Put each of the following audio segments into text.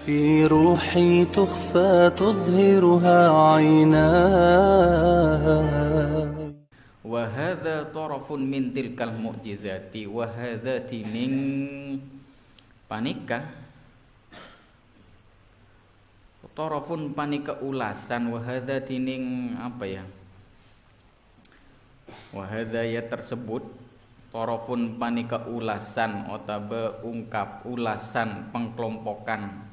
في روحي تخفى تظهرها عيناي. Wahadha tarafun min tilkal mu'jizati. Wahadha tining panika tarafun panika ulasan. Wahadha tining apa ya, wahadha ya tersebut tarafun panika ulasan otabe ungkap ulasan pengkelompokan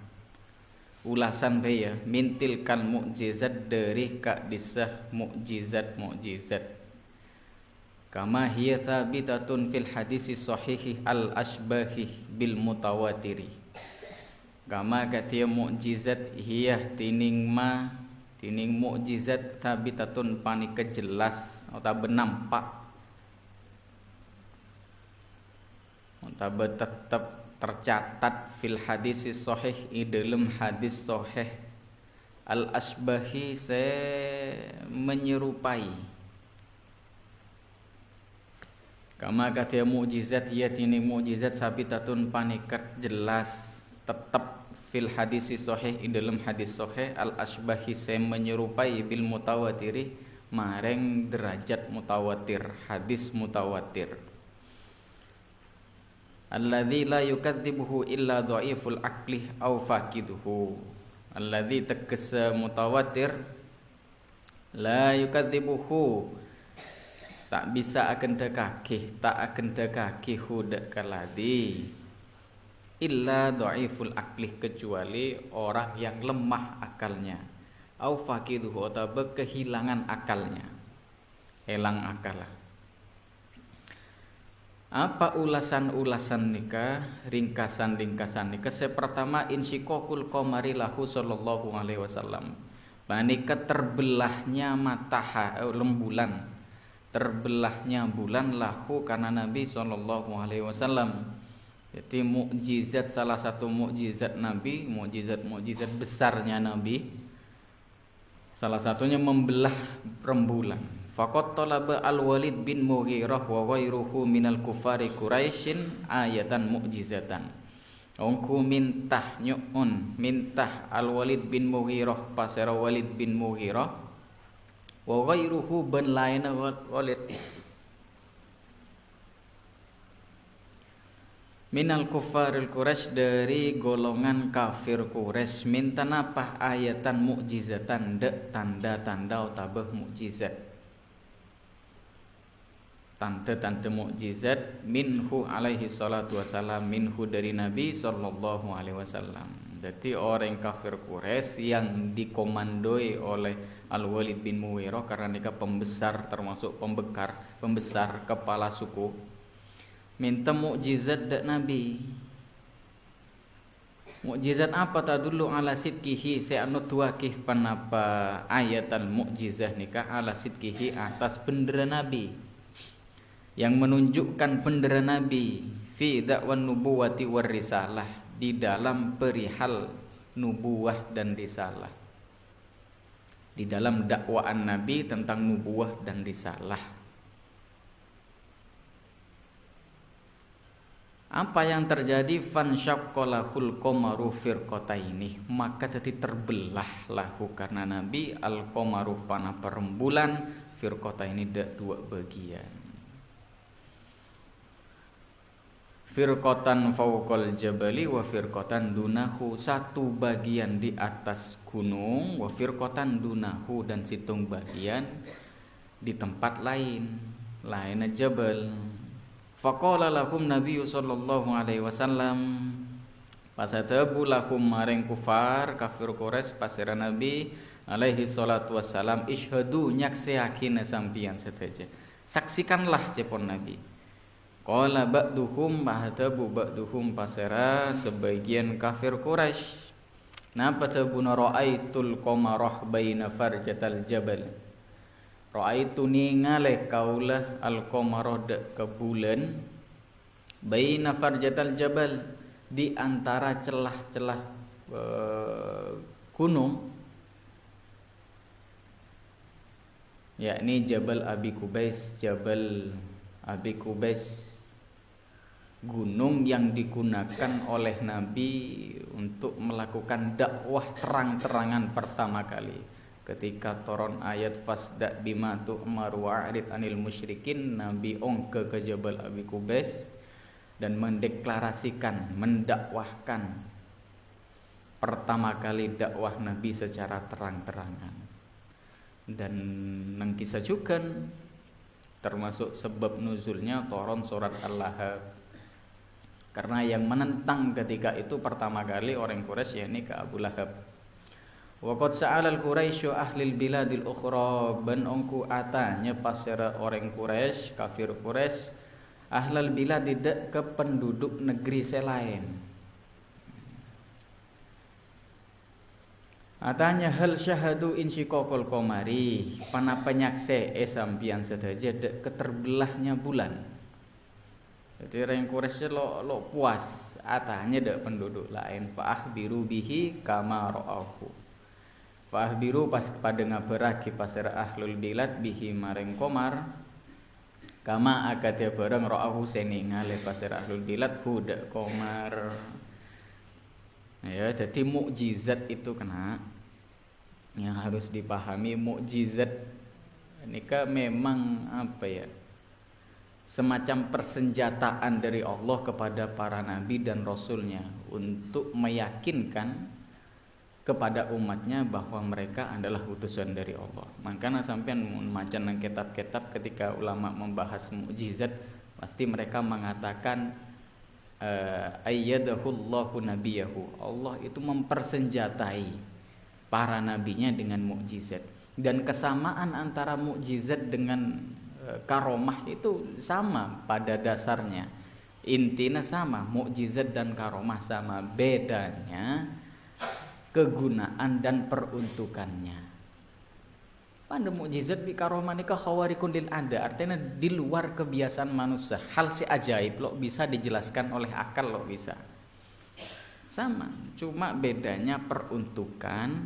ulasan ya min tilkal mu'jizat dari kak disah mu'jizat kama hiya thabitatun fil hadisi sahihi al asbahi bil mutawatiri. Kama katia mukjizat hiya tining mukjizat thabitatun panika jelas atau nampak atau tetap tercatat fil hadisi sahih di dalam hadis sahih al asbahi se menyerupai. Kama katia mukjizat ya tini mukjizat sabitatun panikat jelas tetap fil hadisi sahih in dalam hadis sahih al asbahi se menyerupai bil mutawatiri mareng derajat mutawatir hadis mutawatir alladzi la yukadzibuhu illa dhaiful aqli au faqiduhu. Alladzi tegese mutawatir la yukadzibuhu tak bisa akan dekakih hudak kaladi illa dhaiful aqli kecuali orang yang lemah akalnya au faqiduhu atau kehilangan akalnya hilang akal. Apa ulasan-ulasan nikah ringkasan nikah pertama insyikokul qamari lahu sallallahu alaihi wasallam panika terbelahnya rembulan terbelahnya bulan lahu karena Nabi sallallahu alaihi wasallam. Jadi mukjizat salah satu mukjizat Nabi, mukjizat besarnya Nabi salah satunya membelah rembulan. Faqad talaba al-Walid bin Mughirah wa ghairuhu minal kufari Quraisyin ayatan mukjizatan. Ongku mintah al-Walid bin Mughirah pasera Walid bin Mughirah wa ghairuhu ban laina Walid minal kufaril Quraisy dari golongan kafir Quraisy minta napah ayatan mukjizatan dek tanda-tanda tabah mukjizat tanda-tanda mukjizat minhu alaihi salatu wasalam minhu dari Nabi sallallahu alaihi wasallam. Jadi orang kafir Quraisy yang dikomandoi oleh Al-Walid bin Mughirah karena mereka pembesar termasuk pembesar kepala suku minta mukjizat dak Nabi. Mukjizat apa tadullu ala sidqihi se'anu tuakih panapa ayatan mukjizah nikah ala sidqihi atas bendera Nabi yang menunjukkan bendera Nabi fi da'wan nubuwati war risalah di dalam perihal nubuwah dan risalah, di dalam dakwaan Nabi tentang nubuwah dan risalah. Apa yang terjadi? Fansyaqqalahul qamaru firqataini, maka jadi terbelah lahu karena Nabi al qamaru panah perembulan firqataini dua bagian. Firqatan fauqal jabali wa firqatan dunahu, satu bagian di atas gunung, wa firqatan dunahu dan situng bagian di tempat lain jabal. Faqala lahum nabiyyu sallallahu alaihi wasallam pasatabu lahum maring kufar kafir Quraisy pasira Nabi alaihi salatu wassalam ishhadu nyaksiakina sampian seteja saksikanlah cepon Nabi. Qala ba'duhum bahatabu ba'duhum pasera sebagian kafir Quraisy napa tabuna ra'aitul qamarah baina farjatal jabal. Ra'aitu ningale kaulah al qamarah ke bulan baina farjatal jabal di antara celah-celah gunung yakni Jabal Abi Kubais, Jabal Abi Kubais, gunung yang digunakan oleh Nabi untuk melakukan dakwah terang-terangan pertama kali. Ketika turun ayat fasda bima tu'mar wa'rid anil musyrikin, Nabi ongke ke Jabal Abi Qubais dan mendeklarasikan, mendakwahkan pertama kali dakwah Nabi secara terang-terangan. Dan nang kisah juga termasuk sebab nuzulnya turun surat Al-Lahab. Karena yang menentang ketika itu pertama kali orang Quraisy, yakni ke Abu Lahab. Wa qad sa'ala al-Quraisy ahlil biladil ukhra, ban ongku atanya pasera orang Quraisy, kafir Quraisy, ahlal bilad tidak ke penduduk negeri selain. Atanya hal syahadu insyiqaqal qamari, pana penyakse sampian sedaja dek keterbelahnya bulan. Jadi orang Quraisy lo puas atanya dek penduduk lain. Fa'ahbiru bihi kama ra'ahu. Fa'ahbiru pas pada ngaberaki pasir ahlul bilad bihi maring komar kama akadya bareng ra'ahu seningale pasir ahlul bilad budak komar. Ya, jadi mukjizat itu kena yang harus dipahami. Mukjizat ini kan memang apa ya, semacam persenjataan dari Allah kepada para nabi dan rasulnya untuk meyakinkan kepada umatnya bahwa mereka adalah utusan dari Allah. Makanya sampean membaca nang kitab-kitab ketika ulama membahas mukjizat pasti mereka mengatakan ayyadahullahu nabiyahu. Allah itu mempersenjatai para nabinya dengan mukjizat. Dan kesamaan antara mukjizat dengan karomah itu sama pada dasarnya, intinya sama, mukjizat dan karomah sama, bedanya kegunaan dan peruntukannya. Pada mukjizat di karomah ini khawarikun lil ada, artinya di luar kebiasaan manusia, hal si ajaib lo bisa dijelaskan oleh akal lo bisa. Sama, cuma bedanya peruntukan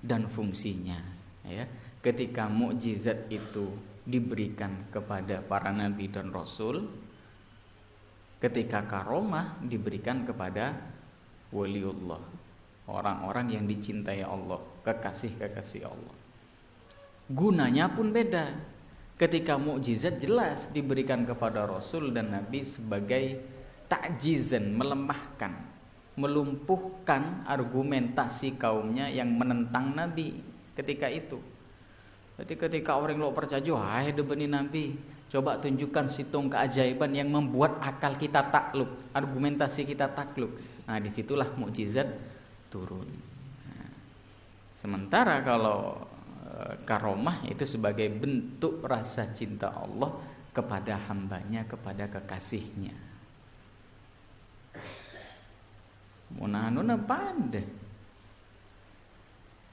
dan fungsinya, ya. Ketika mukjizat itu diberikan kepada para nabi dan rasul, ketika karomah diberikan kepada waliullah, orang-orang yang dicintai Allah, kekasih-kekasih Allah. Gunanya pun beda. Ketika mukjizat jelas diberikan kepada rasul dan nabi sebagai ta'jizan, melemahkan, melumpuhkan argumentasi kaumnya yang menentang nabi ketika itu. Jadi ketika orang lo percaya, wahai debeni nabi, coba tunjukkan situng keajaiban yang membuat akal kita takluk, argumentasi kita takluk. Nah, disitulah mukjizat turun. Nah, sementara kalau karomah itu sebagai bentuk rasa cinta Allah kepada hambanya, kepada kekasihnya. Munanuna pandai.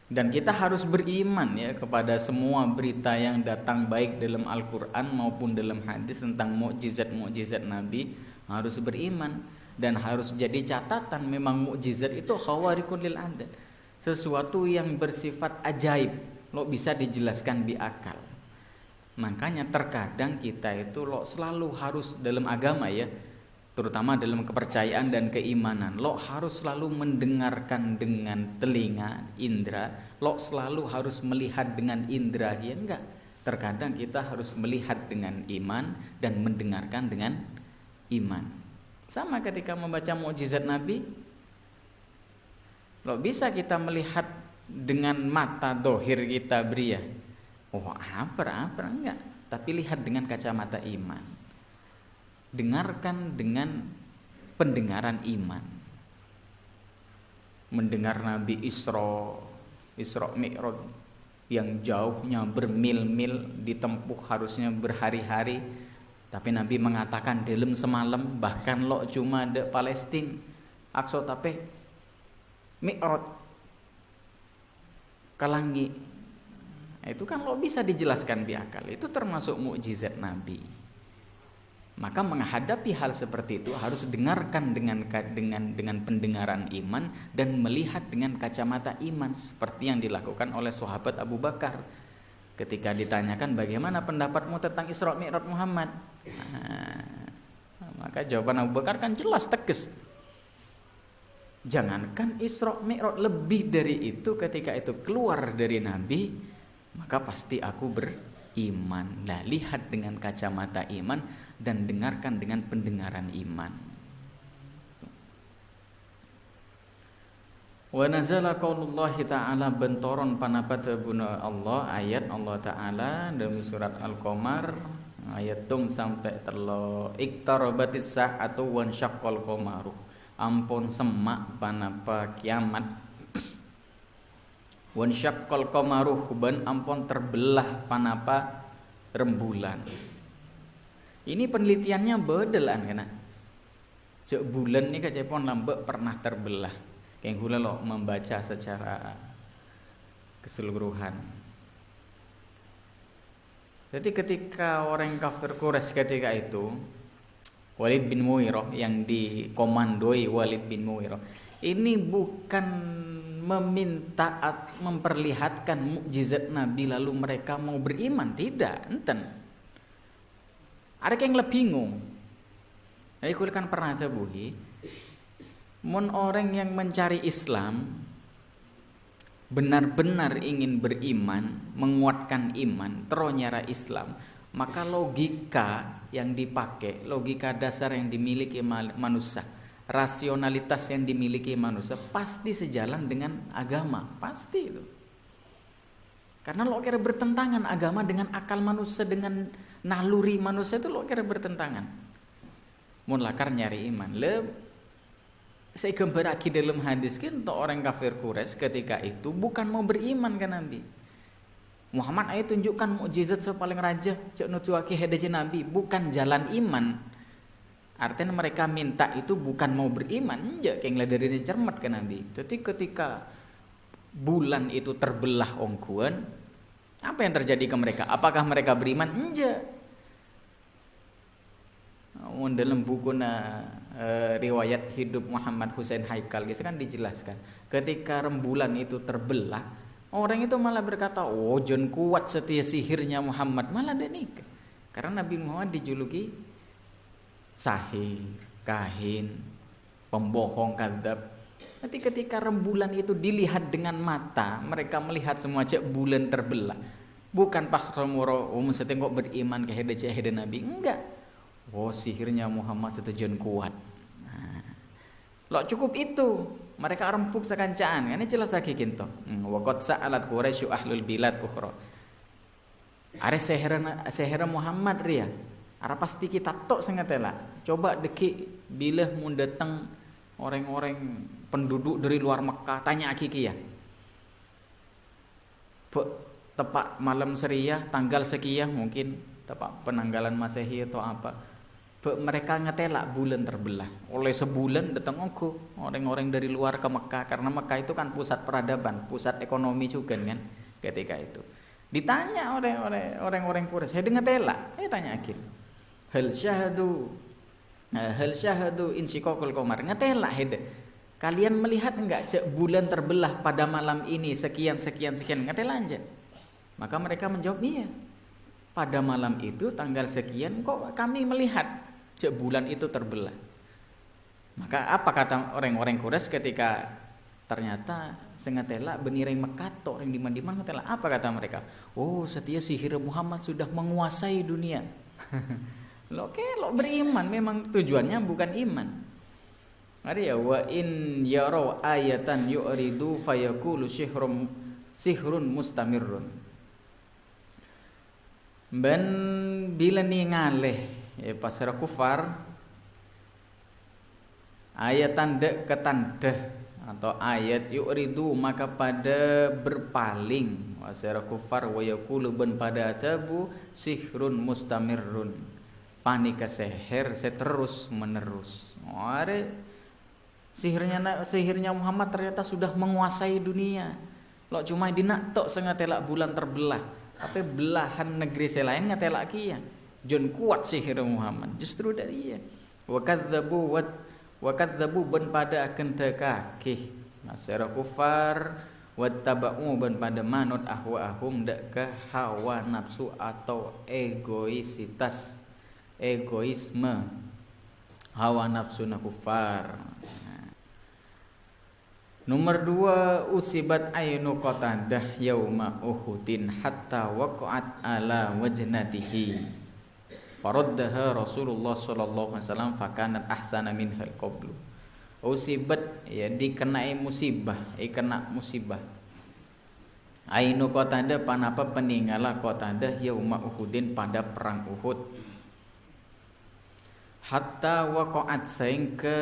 Dan kita harus beriman ya kepada semua berita yang datang baik dalam Al-Quran maupun dalam hadis tentang mukjizat-mukjizat Nabi, harus beriman. Dan harus jadi catatan, memang mukjizat itu khawarikun lil adat, sesuatu yang bersifat ajaib, lo bisa dijelaskan di akal. Makanya terkadang kita itu lo selalu harus dalam agama ya, terutama dalam kepercayaan dan keimanan, lo harus selalu mendengarkan dengan telinga, indera. Lo selalu harus melihat dengan indera, ya enggak? Terkadang kita harus melihat dengan iman dan mendengarkan dengan iman. Sama ketika membaca mukjizat Nabi, lo bisa kita melihat dengan mata dohir kita bria, oh apa enggak? Tapi lihat dengan kacamata iman. Dengarkan dengan pendengaran iman. Mendengar Nabi Isra Mi'raj yang jauhnya bermil-mil, ditempuh harusnya berhari-hari, tapi Nabi mengatakan dalam semalam, bahkan lo cuma de Palestina Aqsa tapi Mi'raj kalangi. Itu kan lo bisa dijelaskan di akal. Itu termasuk mukjizat Nabi. Maka menghadapi hal seperti itu harus dengarkan dengan pendengaran iman dan melihat dengan kacamata iman, seperti yang dilakukan oleh sahabat Abu Bakar ketika ditanyakan bagaimana pendapatmu tentang Isra Mi'raj Muhammad. Maka jawaban Abu Bakar kan jelas tegas. Jangankan Isra Mi'raj, lebih dari itu ketika itu keluar dari Nabi, maka pasti aku beriman. Nah, lihat dengan kacamata iman dan dengarkan dengan pendengaran iman. Wa nazala qaulullahi ta'ala bentoron panapata buna Allah ayat Allah ta'ala dalam surat Al-Qamar ayat tung sampai terlo iktarabatis sa'atu wan syaqqal qamaru ampun semak panapa kiamat wan syaqqal qamaru ban ampun terbelah panapa rembulan. Ini penelitiannya bedelan kena cek bulan ini kacepon lambek pernah terbelah. Yang hula lo membaca secara keseluruhan. Jadi ketika orang kafir Quraisy ketika itu Walid bin Mughirah yang dikomandoi Walid bin Mughirah ini bukan meminta memperlihatkan mukjizat Nabi lalu mereka mau beriman, tidak, enten. Ada yang lebih bingung. Jadi kulikan pernah tabuhi mun orang yang mencari Islam benar-benar ingin beriman, menguatkan iman, teronyara Islam, maka logika yang dipakai, logika dasar yang dimiliki manusia, rasionalitas yang dimiliki manusia pasti sejalan dengan agama, pasti itu. Karena lo kira bertentangan agama dengan akal manusia, dengan naluri manusia itu lo kira bertentangan. Mun lakar nyari iman, saya gambarkan dalam hadis kan untuk orang kafir Quraisy ketika itu bukan mau beriman ke Nabi. Muhammad ayo tunjukkan mukjizat paling raja cek nutuaki hadaje Nabi, bukan jalan iman. Artinya mereka minta itu bukan mau beriman, enggak kayak ngladeni cermat ke Nabi. Jadi ketika bulan itu terbelah ongkuan, apa yang terjadi ke mereka? Apakah mereka beriman? Enggak. Dalam buku riwayat hidup Muhammad Husain Haikal gitu kan dijelaskan ketika rembulan itu terbelah, orang itu malah berkata, oh jon kuat setia sihirnya Muhammad, malah ada nikah. Karena Nabi Muhammad dijuluki sahir, kahin, pembohong, kadzab. Nanti ketika rembulan itu dilihat dengan mata, mereka melihat semua cek bulan terbelah, bukan pas romoro mesti kok beriman ke hede Nabi, enggak. Oh sihirnya Muhammad setujuan kuat. Nah, lo cukup itu mereka rempuk sekancaan. Ini jelas lagi kinto. Waqad sa'alat Quraisy ahlul bilad ukhra. Are seher Muhammad ria. Ara pasti kita tok sengatela. Coba deki bila mun datang orang-orang penduduk dari luar Mekah tanya akiki ya. Tepat malam Seria tanggal sekian mungkin tepat penanggalan Masehi atau apa. Mereka ngetelak bulan terbelah. Oleh sebulan datang orang-orang dari luar ke Mekah karena Mekah itu kan pusat peradaban, pusat ekonomi juga kan ketika itu. Ditanya oleh orang-orang Quraisy, "Saya ngetelak." Tanya akhir. Hal syahadu insyiqaqul qamar. Ngetelak hede. Kalian melihat enggak cek bulan terbelah pada malam ini sekian ngetelak aja. Maka mereka menjawab, "Iya. Pada malam itu tanggal sekian kok kami melihat cek bulan itu terbelah." Maka apa kata orang-orang Quraisy ketika ternyata sengatela beniring Mekato orang diman-diman ngetela, apa kata mereka? Oh setia sihir Muhammad sudah menguasai dunia. Lo beriman memang tujuannya bukan iman. Ada ya wa in yarau ayatan yu'ridu fayaqulu sihrun mustamirrun. Ben bila ni ngaleh pasara kufar ayat tanda ketanda atau ayat yu'ridu maka pada berpaling pasara kufar wa yaqulu ben pada tabu sihrun mustamirrun panika seher seterus menerus. Sihirnya Muhammad ternyata sudah menguasai dunia. Lo cuma dinak tok sengatela bulan terbelah. Tapi belahan negeri selain ngetelak kia. Jon kuat sihir Muhammad. Justru dari ia. Wa kadzabu ban pada akan tekakih. Masyara kufar wattaba'u ban pada manut ahwa'ahum dak ke hawa nafsu atau egoisme. Hawa nafsu kufar. Nomor 2, usibat ainu Qatadah yauma Uhudin hatta waqa'at ala wajnatihi. Faraddaha Rasulullah sallallahu alaihi wasallam fakanat ahsana minha qablu. Usibat ya dikenai musibah, kena musibah. Ainu Qatadah panapa peninggalan Qatadah yauma Uhudin pada perang Uhud. Hatta waqa'at sehingga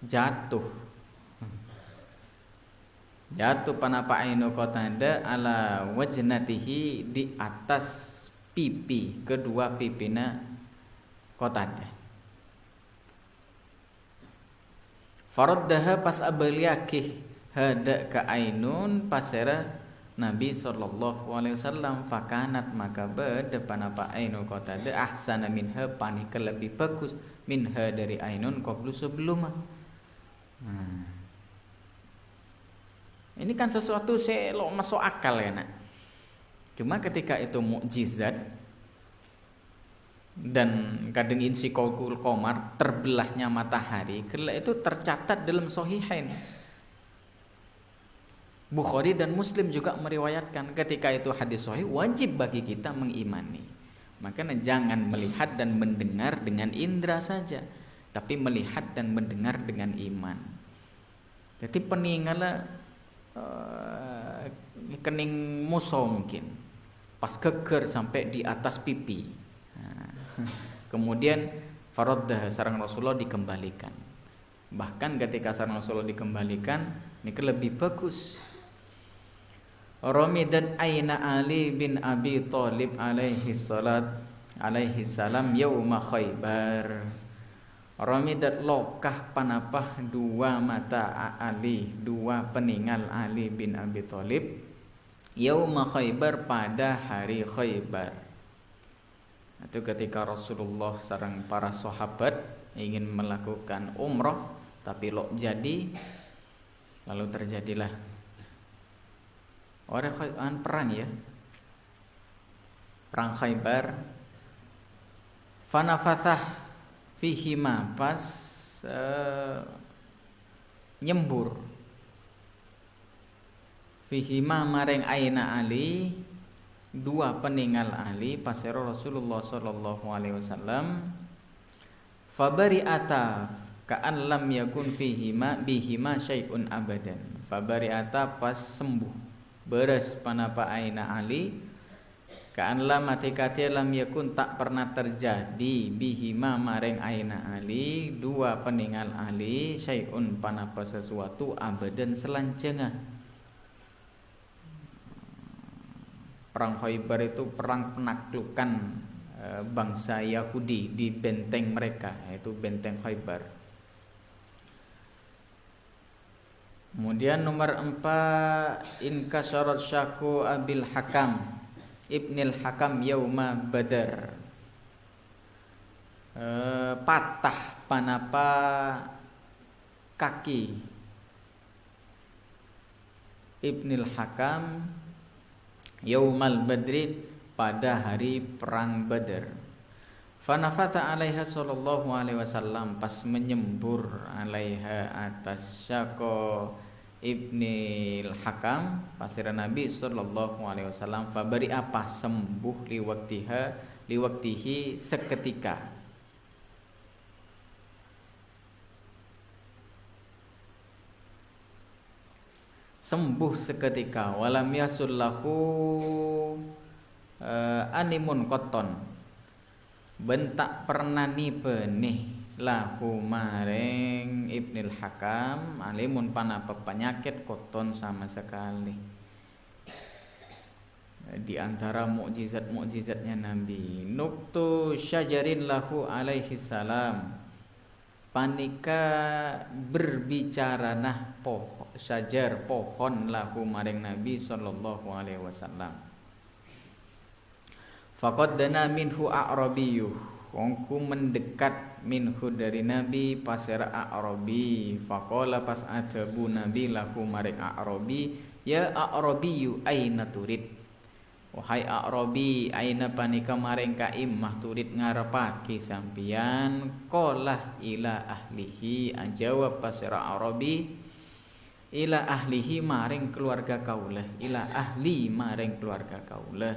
jatuh panapa ainu Qatadah ala wajnatihi di atas pipi, kedua pipina Qatadah. Faraddaha pas abaliakih hada ka ainun pasera Nabi sallallahu alaihi wasallam fakanat maka beda panapa ainu Qatadah ahsana minha panik lebih bagus minha dari ainun qablu sebelumnya. Ini kan sesuatu selok masuk akal ya nak. Cuma ketika itu mukjizat dan kadang insiqul qamar terbelahnya matahari, kala itu tercatat dalam sahihain. Bukhari dan Muslim juga meriwayatkan ketika itu hadis sahih, wajib bagi kita mengimani. Makanya jangan melihat dan mendengar dengan indera saja, tapi melihat dan mendengar dengan iman. Jadi peninggalan kening muso mungkin pas geger sampai di atas pipi. Kemudian faraddah sareng Rasulullah dikembalikan. Bahkan ketika sareng Rasulullah dikembalikan ini lebih bagus. Ramidan aina Ali bin Abi Thalib alaihi salam yauma Khaibar. Ramidat lokah panapah dua mata Ali, dua peninggal Ali bin Abi Thalib yauma Khaibar pada hari Khaibar. Itu ketika Rasulullah sareng para sahabat ingin melakukan umrah tapi lok jadi, lalu terjadilah orang perang ya, perang Khaibar. Fanafathah fihima pas nyembur fihima maring aina Ali, dua peninggal Ali pasero Rasulullah sallallahu alaihi wasallam. Fabari'ata ka'an lam yakun fihima bihima syai'un abadan. Fabari'ata pas sembuh beres panapa aina Ali, ka'anla matikati lam yakun tak pernah terjadi bihima maring aina Ali, dua peninggal Ali syai'un panapa sesuatu abadan selanjengah. Perang Khaibar itu perang penaklukan bangsa Yahudi di benteng mereka, yaitu benteng Khaibar. Kemudian nomor 4, inkasharat syaku abil Hakam Ibnil Hakam yauma Badar. Patah panapa kaki Ibnil Hakam yaumal Badri pada hari perang Badar. Fanafata alaiha sallallahu alaihi wasallam pas menyembur alaiha atas syako Ibnil Hakam pasir Nabi sallallahu alaihi wasallam fabari apa sembuh liwaktihi seketika. Sembuh seketika. Walam yasullahu animun koton bentak pernah benih lahu maring Ibnil Hakam alimun panapa penyakit koton sama sekali. Di antara mukjizat-mukjizatnya Nabi, nuktu syajarin lahu alaihi salam, panika berbicara nah syajar pohon lahu maring Nabi sallallahu alaihi wasallam. Faqad dana minhu a'rabiyyu, wongku mendekat minhu dari Nabi pasera a'rabi. Faqala pas adabu Nabi lahu maring a'rabi, ya a'rabiyyu aina turid, Wahai A'rabi, aina panika maring ka imah turid ngarepake sampian. Qala ila ahlihi, ajawab pasira A'rabi, ila ahlihi maring keluarga kaulah, ila ahli maring keluarga kaulah.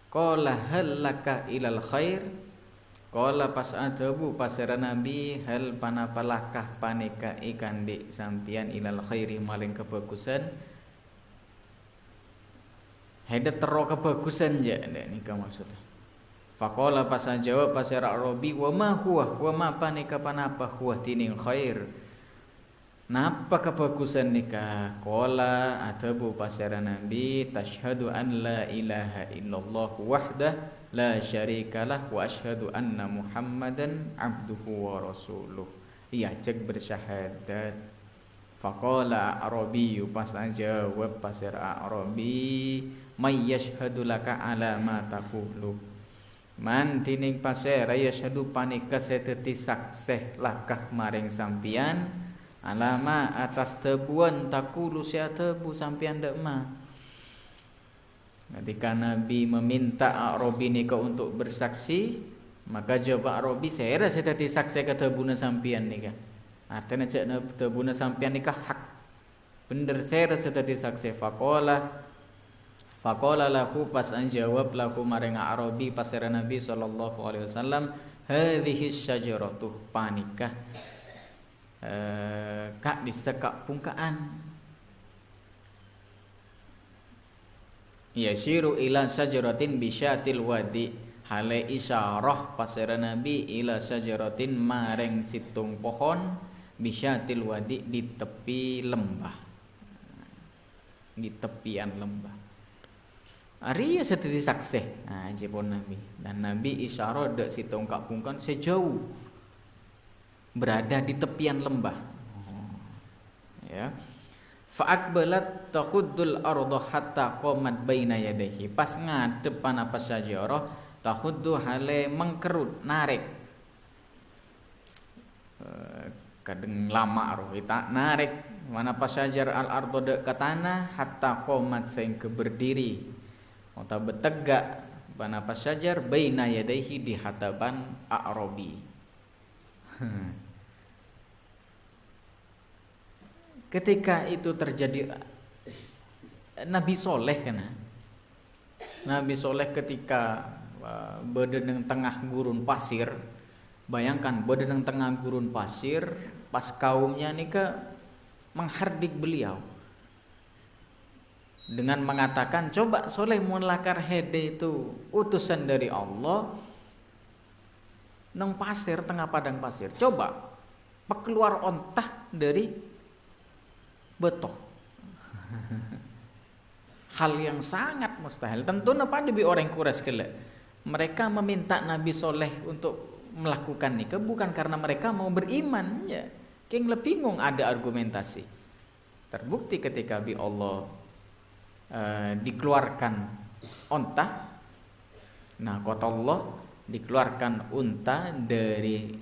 Qala hal laka ilal khair, qala pas adabu pasira Nabi, hal panapalakah panika ikan dik sampian ilal khairi maring kebagusan. Heda tero kebagusan je ndak nika maksudnya. Faqala pas jawab pasira Arabi, wa ma huwa, wa ma panika panapa huwa tining khair. Napa kebagusan nikah? Qala atabu pasira Nabi, tashhadu an la ilaha illallah wahdah la syarikalah wa asyhadu anna Muhammadan abduhu wa rasuluh. Ia cek bersyahadat. Faqala Arabi, pas jawab pasira Arabi, may yashhadu laka ala ma taqulu. Man tining pasir yashhadu panika seteti sakseh lakah maring sampian alama atas tebuan taqulu sia tebu sampian dek ma. Ketika Nabi meminta Arabi nika untuk bersaksi, maka jawab Arabi, saya seteti sakseh ketebuna sampian nika. Artinya cek tebuna sampian nikah hak. Bener saya seteti sakseh. Faqala lahu pas anjawab lahu maring Arabi pasira Nabi sallallahu alaihi wasallam, hadhihi syajaratuh panikah kak disekak pungkaan. Yashiru ila syajaratin bisyatil wadi, hale isyarah pasira Nabi ila syajaratin maring situng pohon bisyatil wadi di tepi lembah, di tepian lembah. Ari seteti sakseh. Nah, jepon Nabi. Dan Nabi isyarah dak situng kapungkan sejauh berada di tepian lembah. Ya. Fa'aqbalat takhuddul arda hatta qamat baina yadayhi. Pas ngadep apa sajarah takhuddu hale mengkerut narik. Kadang lama roh kita narik mana pasajar al ardo dek ke tanah hatta qomat sehingga berdiri atau betegak mana pasajar baina yadaihi di hadapan A'rabi. Ketika itu terjadi, Nabi Soleh kena Nabi Soleh ketika berada tengah gurun pasir. Bayangkan berada tengah gurun pasir, pas kaumnya nih ke menghardik beliau dengan mengatakan, coba Soleh mulakar hede itu utusan dari Allah nang pasir, tengah padang pasir, coba keluar ontah dari betoh. Hal yang sangat mustahil. Tentu napa debi orang Quraisy kele. Mereka meminta Nabi Soleh untuk melakukan nikah bukan karena mereka mau beriman ya. King lebih bingung ada argumentasi. Terbukti ketika bi Allah dikeluarkan onta. Nah, kata Allah dikeluarkan unta dari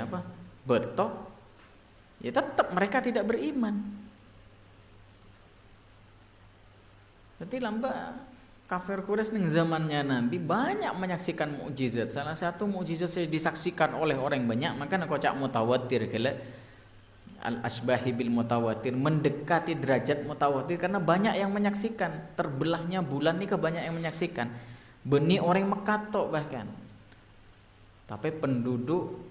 apa? Betok. Ya tetap mereka tidak beriman. Jadi lambat kafir Quraisy ning zamannya Nabi banyak menyaksikan mukjizat. Salah satu mukjizat saya disaksikan oleh orang banyak, maka nak cak mutawatir kala al asbahi bil mutawatir, mendekati derajat mutawatir karena banyak yang menyaksikan. Terbelahnya bulan ini banyak yang menyaksikan. Beni orang Mekah tok bahkan. Tapi penduduk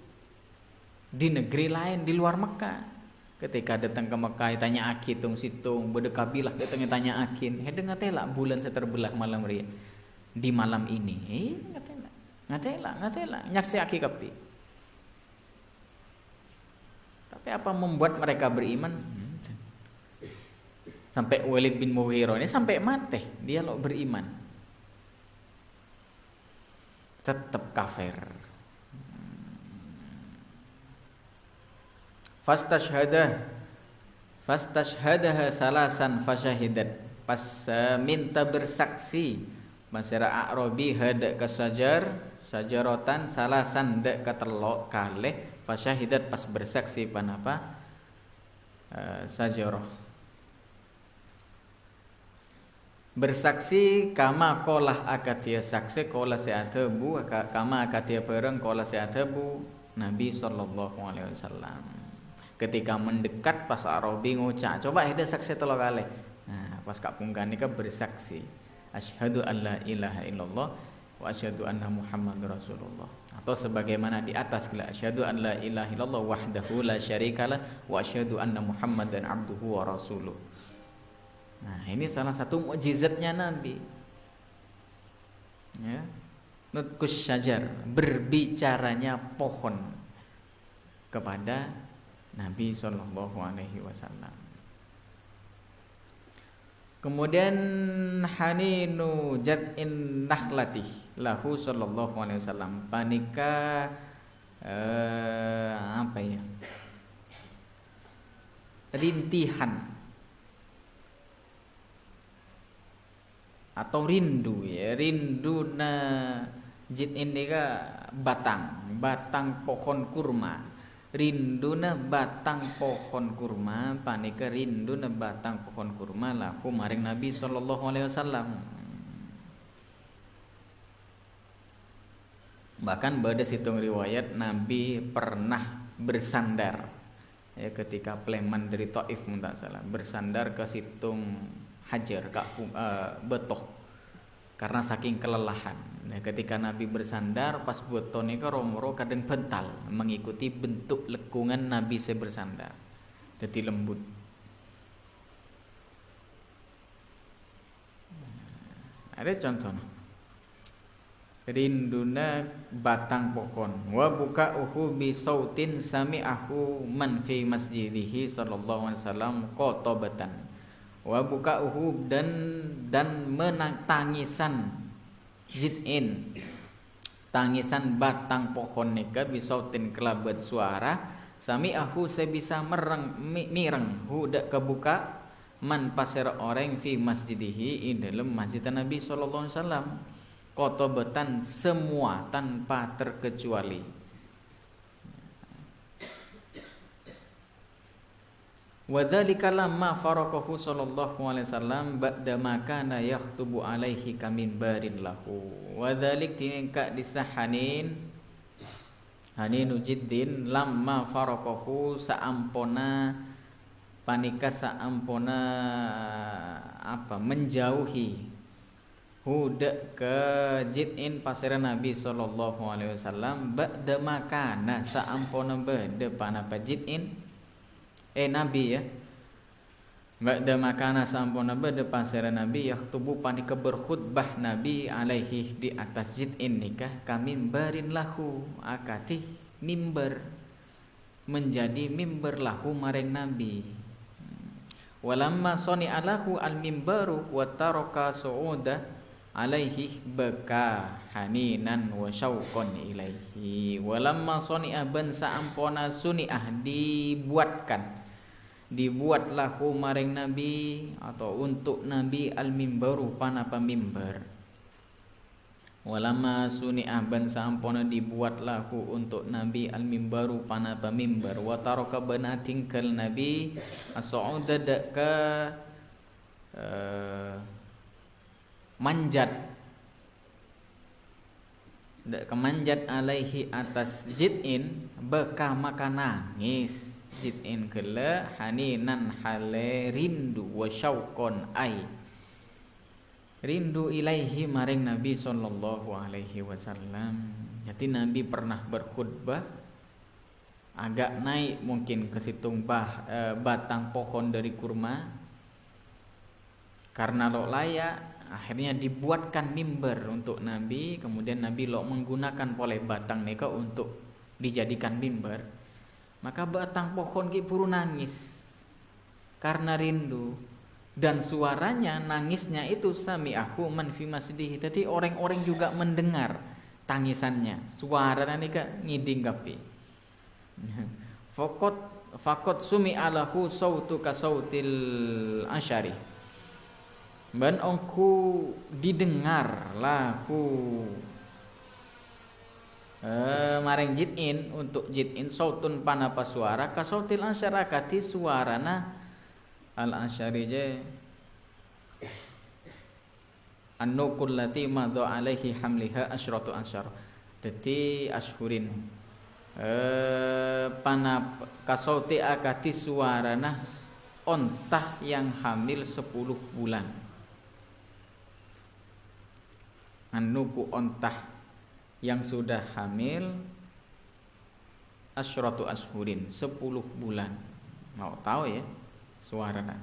di negeri lain di luar Mekah ketika datang ke Mekah tanya akitung situng berdekabilah datangnya tanya akin ngatela bulan seterbelah malam ria di malam ini ngatela nyaksi aki kapi. Tapi apa membuat mereka beriman? Sampai Walid bin Mughirah ini sampai mati dia lo beriman, tetap kafir. Fastashhadaha salasan fasyahidat. Pas minta bersaksi masyarakat A'rabi hadak ke sajarotan salasan dak ketelok kalih fasyahidat pas bersaksi panapa sajarah. bersaksi kama kolah akatia saksi kolah seatebu kama akatia pereng kolah seatebu Nabi sallallahu alaihi wasallam ketika mendekat pas Arabi ngucap coba ada saksi telo kali nah pas kak pungkan ini bersaksi asyhadu an la ilaha illallah wa asyhadu anna muhammadur rasulullah atau sebagaimana di atas kala asyhadu an la ilaha illallah wahdahu la syarikalah wa asyhadu anna muhammadan abduhu wa rasuluh. Nah, ini salah satu mukjizatnya Nabi. Ya. Nutkus syajar, berbicaranya pohon kepada Nabi sallallahu alaihi wasallam. Kemudian haninu jad'in nakhlati lahu sallallahu alaihi wasallam. Panika apa ya? Rintihan atau rindu ya rinduna jid ini batang pohon kurma rinduna batang pohon kurma panika rinduna batang pohon kurma lahu maring Nabi sallallahu alaihi wasallam. Bahkan pada situng riwayat Nabi pernah bersandar ya ketika Pleman dari Taif tak salah bersandar ke situng Hajar betoh karena saking kelelahan. Nah, ketika Nabi bersandar pas beton ini romoro kadang bental mengikuti bentuk lekungan Nabi saya bersandar. Jadi lembut. Ada contoh. Rinduna batang pohon wa buka'uhu bi sautin sami'ahu man fi masjidihi sallallahu alaihi wasallam qotobatan wa buka'uhu dan tangisan jid'in tangisan batang pohon nika bisautin kelabat suara sami'ahu saya bisa mireng hudak kebuka man pasir orang fi masjidihi in dalam masjid Nabi sallallahu alaihi wasallam qotobatan semua tanpa terkecuali. Wa dzalika lamma faraqahu sallallahu alaihi wasallam ba'da ma kana yaktubu alaihi kaminbarin lahu. Wa dzalik tingka disahanin haninu jiddin lamma faraqahu saampona panika saampona menjauhi hudak ke jidin pasira Nabi sallallahu alaihi wasallam ba'da ma kana saampona ba'da panapa jidin Nabi ya ba'da makana sampuna ba'da pasara Nabi yaktubu panika berkhutbah Nabi alaihi di atas jid'in nikah kamimbarin lahu akati mimbar menjadi mimbar lahu maring Nabi walamma soni'a lahu al mimbaru wa taraka su'uda alaihi baka haninan wa syauqan ilaihi walamma soni'a ban saampona suni'ah dibuat lahu maring Nabi atau untuk Nabi al-mimbaru panapa mimbar walama suni'ah ban sampona dibuat lahu untuk Nabi al-mimbaru panapa mimbar wa taraka bana tingkal Nabi as-su'uda ka manjat kemanjat alaihi atas jid'in beka maka nangis jid'in kala haninan hale rindu wa syauqon ai rindu ilaihi maring Nabi sallallahu alaihi wasallam. Jadi Nabi pernah berkhutbah agak naik mungkin ke situng batang pohon dari kurma karena lo layak akhirnya dibuatkan mimbar untuk Nabi kemudian Nabi lo menggunakan oleh batang neka untuk dijadikan mimbar. Maka batang pohon ki puru nangis karena rindu dan suaranya nangisnya itu sami'ahu man fi masjidihi. Jadi orang-orang juga mendengar tangisannya. Suaranya ni ka ngiding kapi. Fakot sumi'alahu sautu ka sautil asyari. ban ongku didengar lahu maring jid'in untuk jid'in sautun panapa suara kasautil asyarakati suarana al asyari je An-nuqul lati madha alaihi hamliha asyratu asyar. Dadi ashurin panap kasauti akati suarana ontah yang hamil 10 bulan. An-nuqu ontah yang sudah hamil asyratu ashurin 10 bulan. Mau tahu ya suarana.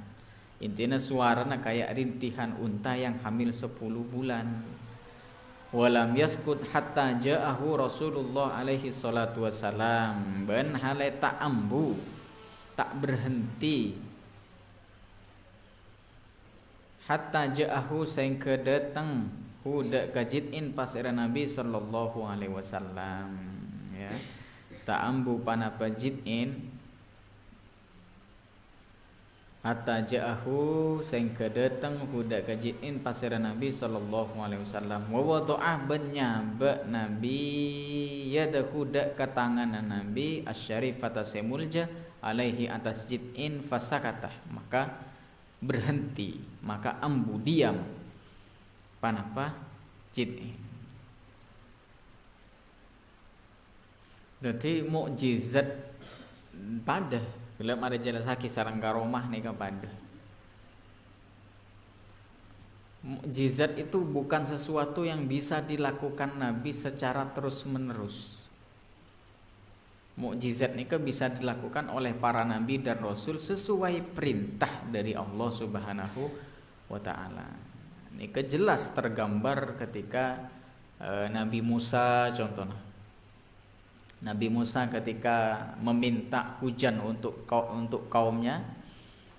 Intinya suarana kayak rintihan unta yang hamil 10 bulan. Walam yaskut hatta ja'ahu Rasulullah alaihi salatu wassalam. Ben hale tak ambu, tak berhenti. Hatta ja'ahu sehingga datang hudak kajidin pasira Nabi sallallahu alaihi wasallam. Ya. Tak ambu panapa jidin hatta ja'ahu sehingga datang hudak kajiin pasira Nabi sallallahu alaihi wasallam wa wada'ah benyabak Nabi yadahu dak ke tanganan Nabi asyarifata semulja alaihi atas jidin fasakatah maka berhenti maka ambu diam panapa jidin. Jadi mukjizat pada belum ada jelasaki sarang karomah nih kepada mukjizat itu bukan sesuatu yang bisa dilakukan Nabi secara terus menerus. Mukjizat nih bisa dilakukan oleh para Nabi dan Rasul sesuai perintah dari Allah Subhanahu wa Ta'ala. Ini jelas tergambar ketika Nabi Musa contohnya. Nabi Musa ketika meminta hujan untuk kaumnya,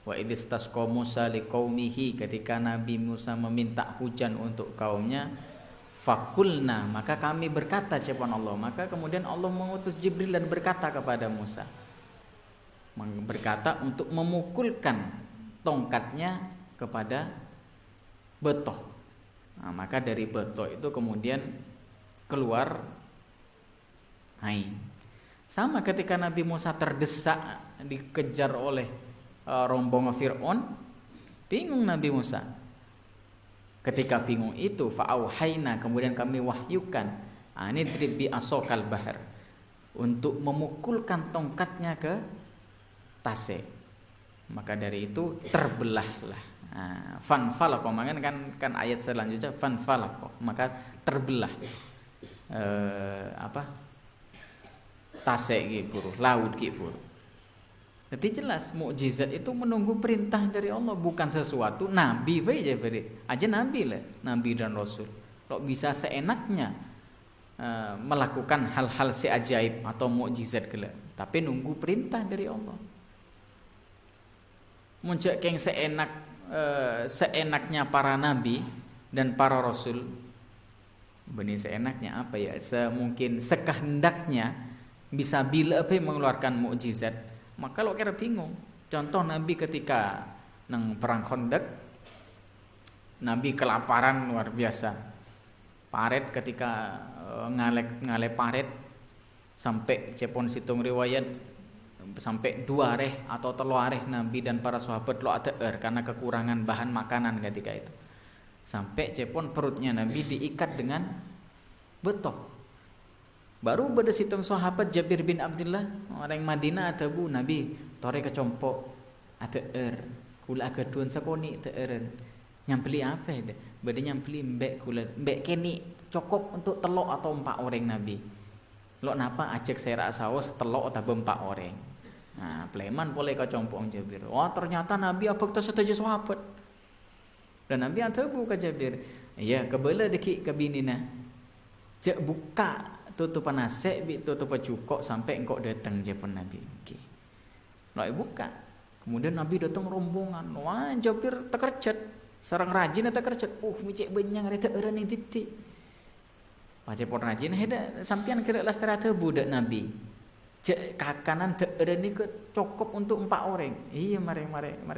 wa idistasqa Musa liqaumihi, ketika Nabi Musa meminta hujan untuk kaumnya, fakulna, maka kami berkata cepan Allah, maka kemudian Allah mengutus Jibril dan berkata kepada Musa, berkata untuk memukulkan tongkatnya kepada betoh. Nah, maka dari betoh itu kemudian keluar air. Sama ketika Nabi Musa terdesak dikejar oleh rombongan Fir'aun, bingung Nabi Musa. Ketika bingung itu fa'auhayna, kemudian kami wahyukan anidrib bi asokal bahar, untuk memukulkan tongkatnya ke tase. Maka dari itu terbelahlah. Fanfalaqo, kan ayat selanjutnya fanfalaqo, maka terbelah tase gitu, laut gitu. Jadi jelas mukjizat itu menunggu perintah dari Allah, bukan sesuatu nabi aja nabi lah, nabi dan rasul. Kok bisa seenaknya melakukan hal-hal seajaib atau mukjizat gila, tapi nunggu perintah dari Allah. Muncak yang seenaknya para nabi dan para rasul. Benih seenaknya apa ya? Semungkin sekehendaknya bisa bila apa mengeluarkan mukjizat, maka lo kira bingung. Contoh Nabi ketika nang perang Khandaq, Nabi kelaparan luar biasa. Paret ketika ngale paret sampai cepon situng riwayat sampai 2 areh atau 3 areh Nabi dan para sahabat lo ada karena kekurangan bahan makanan ketika itu. Sampai cepon perutnya Nabi diikat dengan betoh. Baru pada situng sahabat Jabir bin Abdullah orang Madinah atau bu Nabi tore kecompok ada kula agaduan sakoni teeren nyampeli apa ya deh bade nyampeli mbek keni cukup untuk telok atau 4 orang Nabi lo napa ajak saya saus telok atau 4 orang. Nah pleman boleh kecompok Jabir, wah ternyata Nabi abek tu setuju sahabat dan Nabi atau bu ke Jabir, iya kebela deki kabinina cek buka tutupan nasi, tutupan cukok sampai engkau datang Jepun Nabi. Okay. Lalu buka. Kemudian Nabi datang rombongan. Wah, Jabir terkerjat. Sarang rajin terkerjat. Micek benyang reta erani titik. Wah, Jepun rajin heda sampian kira lastara budak Nabi. Cek kakanan te erani ke cukup untuk 4 orang. Iya, mari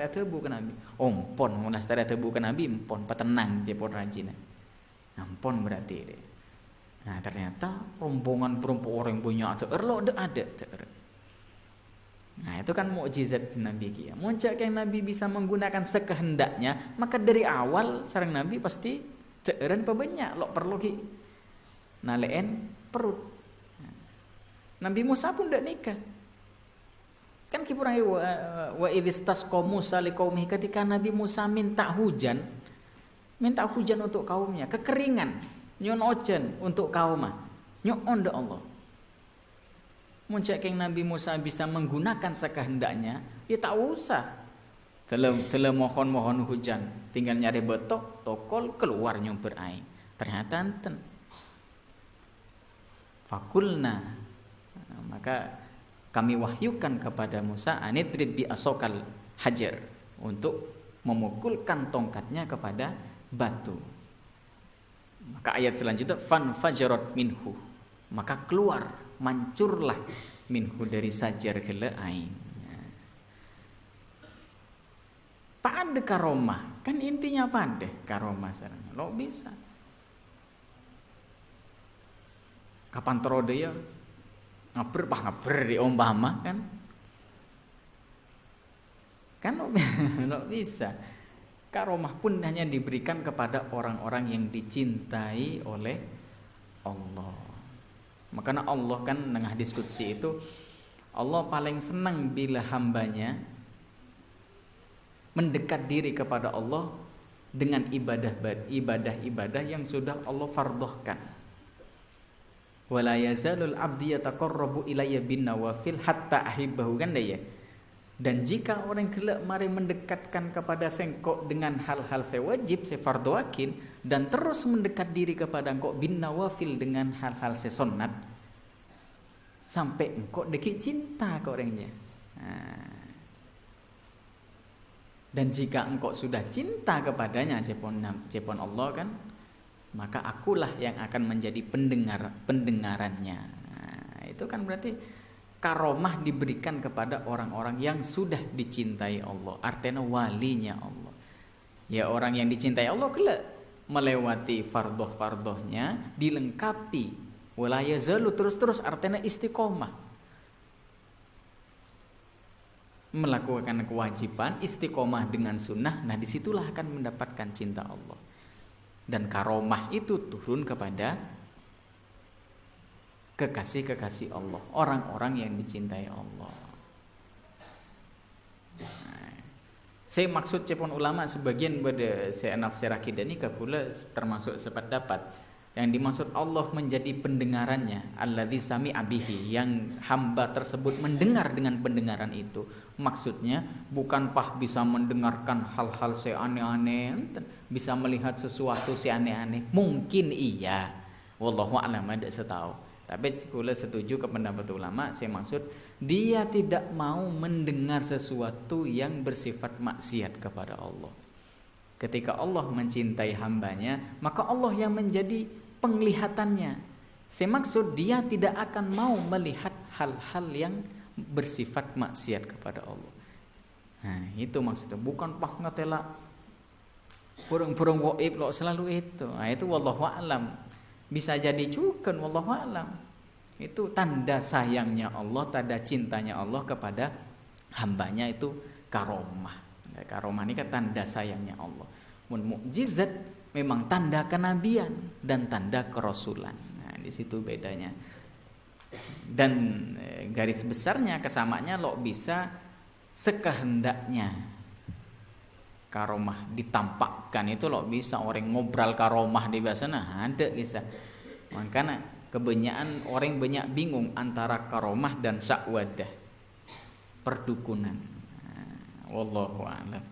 tebu ke Nabi. Ompon mun lastara tebu ke Nabi, empon petenang Jepun rajin. Ampon berarti deh. Nah ternyata rombongan perempuan orang banyak ada. Nah itu kan mukjizat Nabi kia. Muncak yang Nabi bisa menggunakan sekehendaknya, maka dari awal sareng Nabi pasti Teeren banyak lo perlu ki naleen perut. Nabi Musa pun tidak nikah. Kan kipurangi wa idistasqa Musa liqaumihi, ketika Nabi Musa minta hujan untuk kaumnya, kekeringan, nyon ojen untuk kaumnya. Nyon ndak Allah. Mun cek Nabi Musa bisa menggunakan sekehendaknya, ya tak usah. Tele mohon hujan, tinggal nyari betok, tokol keluar nyumber air. Ternyata enten. Fakulna, maka kami wahyukan kepada Musa anidrib bi asokal hajar, untuk memukulkan tongkatnya kepada batu. Maka ayat selanjutnya fanfajarat minhu, maka keluar, mancurlah minhu dari sajar gele ain. Pada karomah, kan intinya pada karomah sekarang. Lo bisa. Kapan terode ya? Ngaber di umpama kan? Kan lo bisa. Karomah pun hanya diberikan kepada orang-orang yang dicintai oleh Allah. Makanya Allah kan nengah diskusi itu, Allah paling senang bila hambanya mendekat diri kepada Allah dengan ibadah yang sudah Allah fardhahkan. Wala yazalul abdi yataqarrabu ilayya bin nawafil hatta ahibbahu, kan ya. Dan jika orang gelak mari mendekatkan kepada sengkok dengan hal-hal sewajib, sefardoakin, dan terus mendekat diri kepada engkau bin nawafil dengan hal-hal sesonat, sampai engkau deki cinta ke orangnya. Dan jika engkau sudah cinta kepadanya, cepon Allah kan, maka akulah yang akan menjadi pendengarannya. Itu kan berarti karomah diberikan kepada orang-orang yang sudah dicintai Allah, artinya walinya Allah. Ya, orang yang dicintai Allah kelak melewati fardhoh-fardhohnya dilengkapi wala yazalu, terus artinya istiqomah, melakukan kewajiban, istiqomah dengan sunnah. Nah, disitulah akan mendapatkan cinta Allah. Dan karomah itu turun kepada kekasih-kekasih Allah, orang-orang yang dicintai Allah. Nah, saya maksud cepon ulama sebagian pada saya nafsir akidah ini kepula termasuk sependapat. Yang dimaksud Allah menjadi pendengarannya, alladzi sami'a bihi, yang hamba tersebut mendengar dengan pendengaran itu. Maksudnya bukan bisa mendengarkan hal-hal seaneh-aneh, bisa melihat sesuatu seaneh-aneh. Mungkin iya, wallahu a'lam, tidak setahu. Tapi kula setuju ke pendapat ulama, saya maksud dia tidak mau mendengar sesuatu yang bersifat maksiat kepada Allah. Ketika Allah mencintai hambanya, maka Allah yang menjadi penglihatannya. Saya maksud dia tidak akan mau melihat hal-hal yang bersifat maksiat kepada Allah. Nah, itu maksudnya, bukan ngetela purung-purung waib lo selalu itu. Nah, itu wallahu a'lam. Bisa jadi juga wallahu a'lam. Itu tanda sayangnya Allah, tanda cintanya Allah kepada hambanya, itu karomah. Karomah ini kan tanda sayangnya Allah. Mukjizat memang tanda kenabian dan tanda kerasulan. Nah, di situ bedanya. Dan garis besarnya kesamaannya lo bisa sekehendaknya karomah ditampakkan itu, lo bisa orang ngobrol karomah di bahasa, nah ada kisah. Makanya kebanyakan orang banyak bingung antara karomah dan sakwadah, perdukunan. Wallahu a'lam.